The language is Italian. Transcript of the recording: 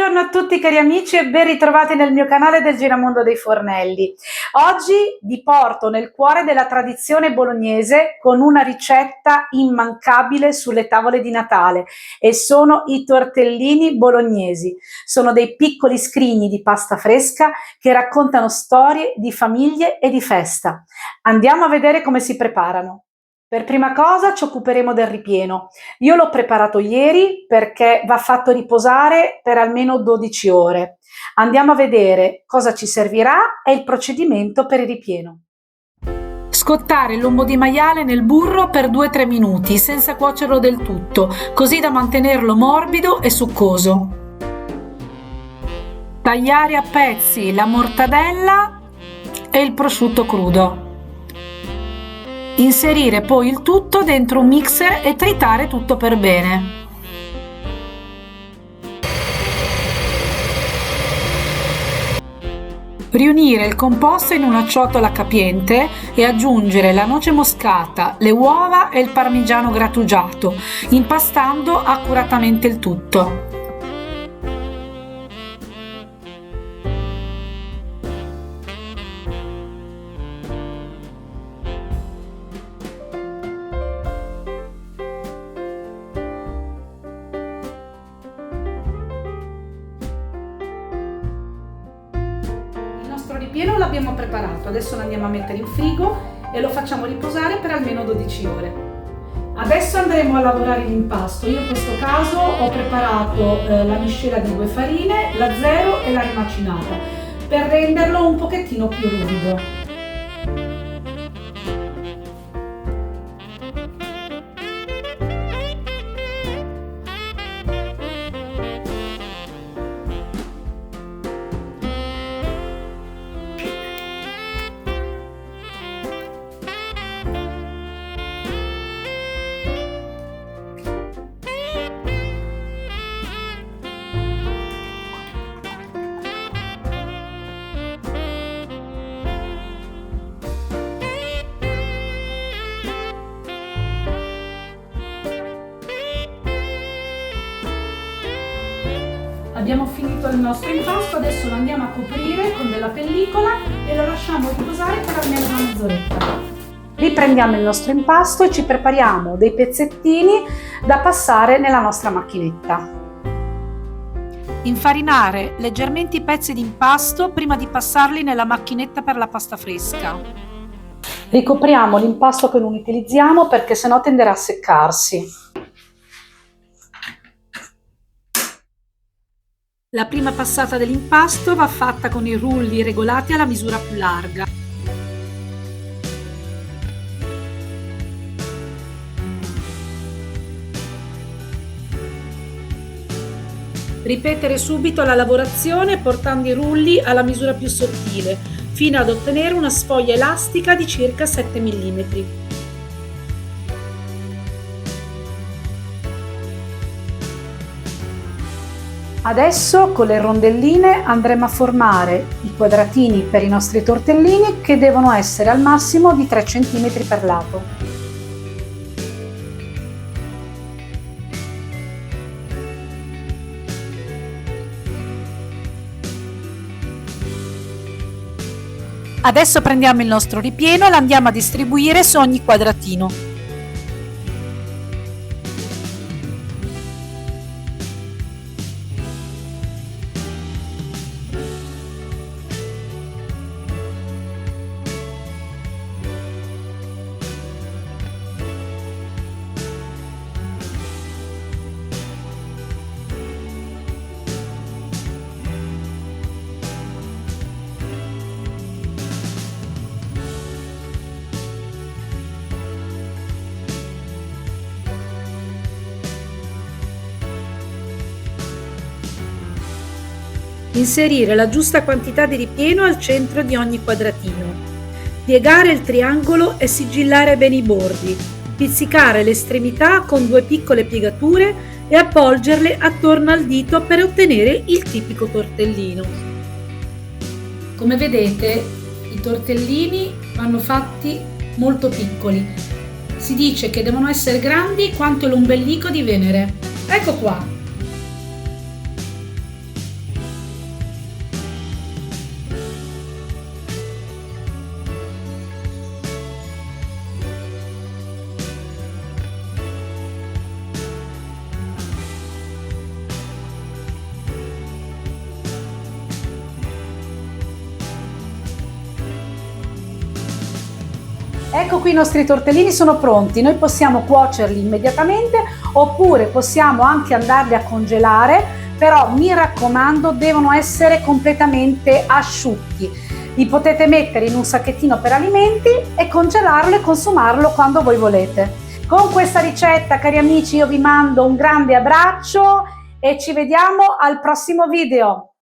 Buongiorno a tutti cari amici e ben ritrovati nel mio canale del Giramondo dei Fornelli. Oggi vi porto nel cuore della tradizione bolognese con una ricetta immancabile sulle tavole di Natale e sono i tortellini bolognesi. Sono dei piccoli scrigni di pasta fresca che raccontano storie di famiglie e di festa. Andiamo a vedere come si preparano. Per prima cosa ci occuperemo del ripieno. Io l'ho preparato ieri perché va fatto riposare per almeno 12 ore. Andiamo a vedere cosa ci servirà e il procedimento per il ripieno. Scottare il lombo di maiale nel burro per 2-3 minuti senza cuocerlo del tutto, così da mantenerlo morbido e succoso. Tagliare a pezzi la mortadella e il prosciutto crudo. Inserire poi il tutto dentro un mixer e tritare tutto per bene. Riunire il composto in una ciotola capiente e aggiungere la noce moscata, le uova e il parmigiano grattugiato, impastando accuratamente il tutto. Il nostro ripieno l'abbiamo preparato, adesso lo andiamo a mettere in frigo e lo facciamo riposare per almeno 12 ore. Adesso andremo a lavorare l'impasto. Io in questo caso ho preparato la miscela di 2 farine, la zero e la rimacinata, per renderlo un pochettino più ruvido. Abbiamo finito il nostro impasto, adesso lo andiamo a coprire con della pellicola e lo lasciamo riposare per almeno una mezz'oretta. Riprendiamo il nostro impasto e ci prepariamo dei pezzettini da passare nella nostra macchinetta. Infarinare leggermente i pezzi di impasto prima di passarli nella macchinetta per la pasta fresca. Ricopriamo l'impasto che non utilizziamo perché sennò tenderà a seccarsi. La prima passata dell'impasto va fatta con i rulli regolati alla misura più larga. Ripetere subito la lavorazione portando i rulli alla misura più sottile, fino ad ottenere una sfoglia elastica di circa 7 mm. Adesso con le rondelline andremo a formare i quadratini per i nostri tortellini che devono essere al massimo di 3 cm per lato. Adesso prendiamo il nostro ripieno e lo andiamo a distribuire su ogni quadratino. Inserire la giusta quantità di ripieno al centro di ogni quadratino. Piegare il triangolo e sigillare bene i bordi. Pizzicare le estremità con 2 piccole piegature e appoggerle attorno al dito per ottenere il tipico tortellino. Come vedete, i tortellini vanno fatti molto piccoli. Si dice che devono essere grandi quanto l'ombelico di Venere. Ecco qua. Ecco qui i nostri tortellini sono pronti, noi possiamo cuocerli immediatamente oppure possiamo anche andarli a congelare, però mi raccomando devono essere completamente asciutti. Li potete mettere in un sacchettino per alimenti e congelarlo e consumarlo quando voi volete. Con questa ricetta, cari amici, io vi mando un grande abbraccio e ci vediamo al prossimo video.